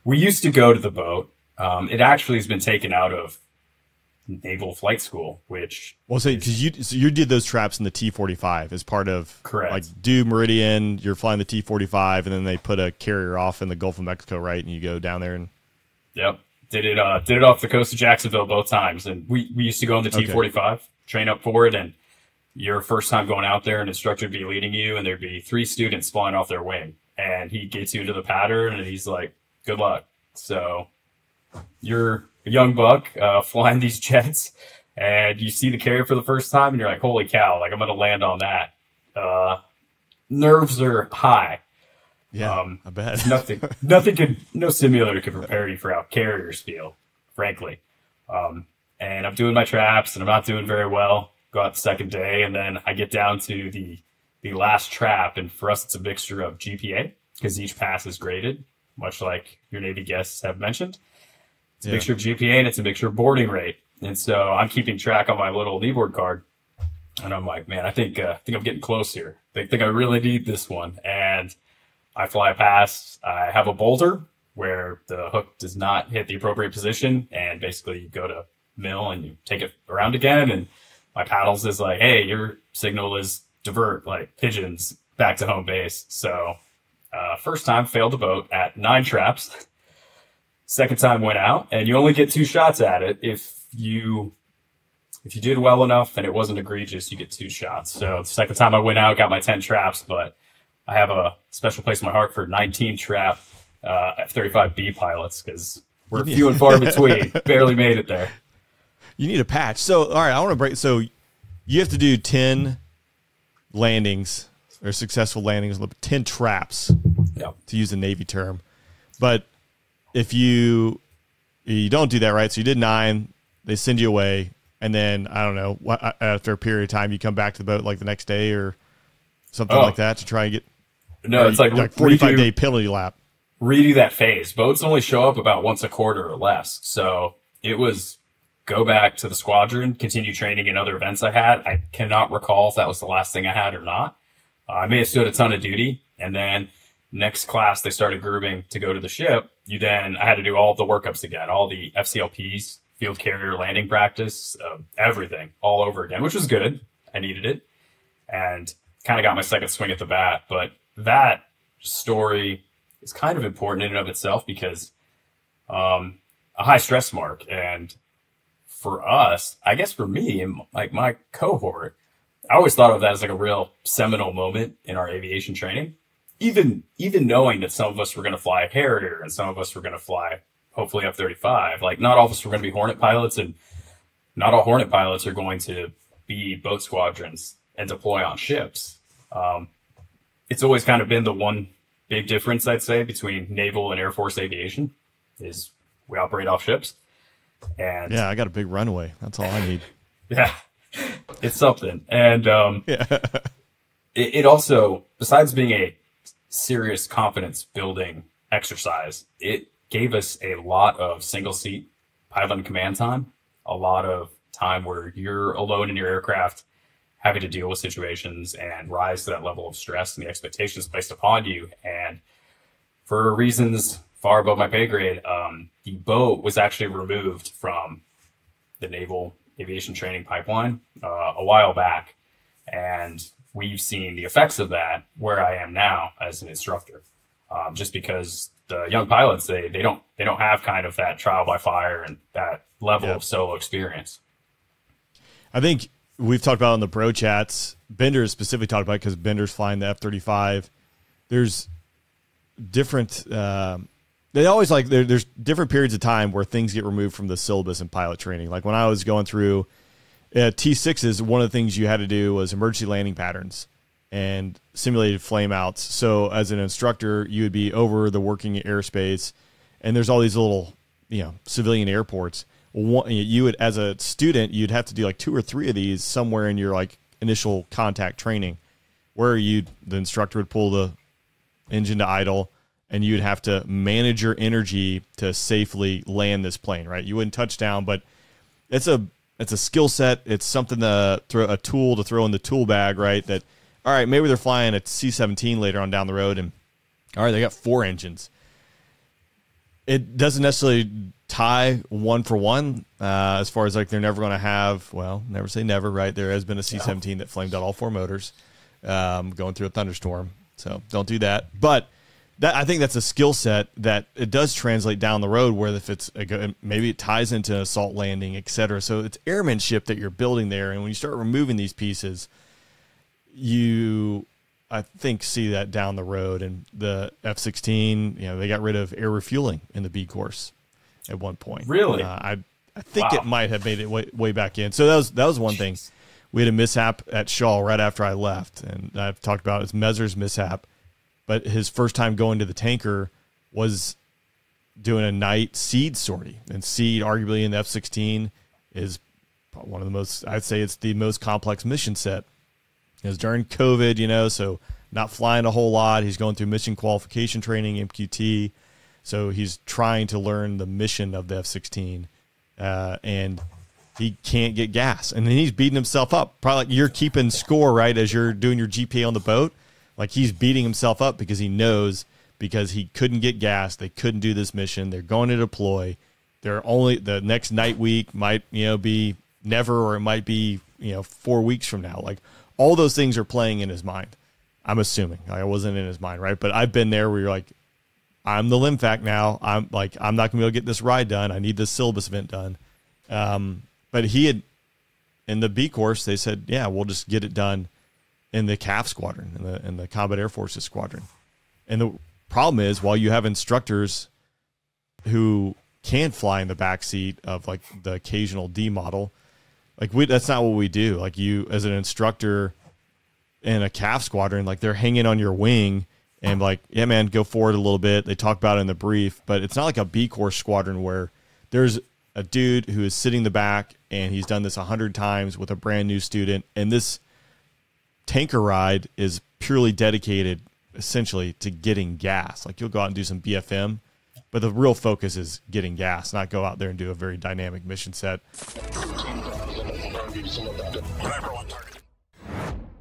We used to go to the boat. It actually has been taken out of naval flight school, which because you did those traps in the T-45 as part of correct. Like due Meridian, you're flying the T-45, and then they put a carrier off in the Gulf of Mexico, right? And you go down there and yep, did it off the coast of Jacksonville both times, and we used to go on the T-45, train up for it, and your first time going out there, an instructor would be leading you, and there'd be 3 students flying off their wing, and he gets you into the pattern, and he's like, "Good luck." So you're a young buck flying these jets, and you see the carrier for the first time, and you're like, "Holy cow! Like I'm gonna land on that." Nerves are high. Yeah, I bet. No simulator could prepare you for how carriers feel, frankly. And I'm doing my traps, and I'm not doing very well. Go out the second day, and then I get down to the last trap, and for us, it's a mixture of GPA, because each pass is graded, much like your Navy guests have mentioned. It's a mixture of GPA, and it's a mixture of boarding rate. And so I'm keeping track on my little kneeboard card, and I'm like, man, I think I'm getting close here. I think I really need this one. And I fly past. I have a boulder where the hook does not hit the appropriate position, and basically you go to mill and you take it around again, and my paddles is like, hey, your signal is divert, like pigeons back to home base. So first time failed the boat at 9 traps. Second time went out, and you only get 2 shots at it. If you did well enough and it wasn't egregious, you get 2 shots. So the second time I went out, got my 10 traps, but I have a special place in my heart for 19 trap F-35B pilots, because we're few and far between. Barely made it there. You need a patch. So, all right, I want to break. So, you have to do 10 landings or successful landings, 10 traps, to use a Navy term. But if you don't do that, right? So you did 9, they send you away, and then I don't know, after a period of time, you come back to the boat like the next day or something like that to try and get. No, it's like 45-day penalty lap. Redo that phase. Boats only show up about once a quarter or less, so it was. Go back to the squadron, continue training in other events I had. I cannot recall if that was the last thing I had or not. I may have stood a ton of duty, and then next class they started grouping to go to the ship. I had to do all the workups again, all the FCLPs, field carrier landing practice, everything all over again, which was good. I needed it, and kind of got my second swing at the bat. But that story is kind of important in and of itself, because a high stress mark. And for us, I guess for me and like my cohort, I always thought of that as like a real seminal moment in our aviation training. Even knowing that some of us were going to fly a Harrier and some of us were going to fly, hopefully, F-35. Like, not all of us were going to be Hornet pilots, and not all Hornet pilots are going to be boat squadrons and deploy on ships. It's always kind of been the one big difference, I'd say, between naval and Air Force aviation is we operate off ships. And yeah, I got a big runway. That's all I need. Yeah, it's something. And it also, besides being a serious confidence building exercise, it gave us a lot of single seat pilot and command time, a lot of time where you're alone in your aircraft having to deal with situations and rise to that level of stress and the expectations placed upon you. And for reasons far above my pay grade, the boat was actually removed from the naval aviation training pipeline a while back. And we've seen the effects of that where I am now as an instructor, just because the young pilots, they don't have kind of that trial by fire and that level of solo experience. I think we've talked about on the bro chats, Bender specifically talked about it because Bender's flying the F-35. There's different, they always like, there's different periods of time where things get removed from the syllabus in pilot training. Like when I was going through T6s, one of the things you had to do was emergency landing patterns and simulated flame outs. So as an instructor, you would be over the working airspace, and there's all these little, civilian airports. You would, as a student, you'd have to do like 2 or 3 of these somewhere in your like initial contact training, where the instructor would pull the engine to idle, and you'd have to manage your energy to safely land this plane. Right? You wouldn't touch down, but it's a skill set. It's something to throw, a tool to throw in the tool bag. Right? That, all right, maybe they're flying a C-17 later on down the road, and all right, they got 4 engines. it doesn't necessarily tie one for one as far as like they're never going to have, well, never say never, right? There has been a C-17 that flamed out all 4 motors going through a thunderstorm. So don't do that. But I think that's a skill set that it does translate down the road where if it's maybe it ties into assault landing, et cetera. So it's airmanship that you're building there. And when you start removing these pieces, I think, see that down the road. And the F-16, they got rid of air refueling in the B course at one point. Really? I think it might have made it way back in. So that was one thing. We had a mishap at Shaw right after I left, and I've talked about his Mezzer's mishap. But his first time going to the tanker was doing a night seed sortie. And seed, arguably in the F-16, is one of the most, I'd say it's the most complex mission set. It was during COVID, so not flying a whole lot. He's going through mission qualification training, MQT. So he's trying to learn the mission of the F-16. And he can't get gas. And then he's beating himself up. Probably like you're keeping score, right, as you're doing your GPA on the boat. Like he's beating himself up because he knows because he couldn't get gas. They couldn't do this mission. They're going to deploy. They're only the next night week might, be never, or it might be, 4 weeks from now. Like all those things are playing in his mind. I'm assuming I wasn't in his mind. Right. But I've been there where you're like, I'm the LIMFAC now. I'm not going to be able to get this ride done. I need this syllabus event done. But he had, in the B course, they said, yeah, we'll just get it done in the CAF squadron, in the Combat Air Forces squadron. And the problem is, while you have instructors who can fly in the back seat of like the occasional D model, that's not what we do. Like you, as an instructor in a CAF squadron, like they're hanging on your wing and like, yeah, man, go forward a little bit. They talk about it in the brief, but it's not like a B course squadron where there's a dude who is sitting in the back and he's done this 100 times with a brand new student. And this tanker ride is purely dedicated essentially to getting gas. Like you'll go out and do some BFM, but the real focus is getting gas, not go out there and do a very dynamic mission set.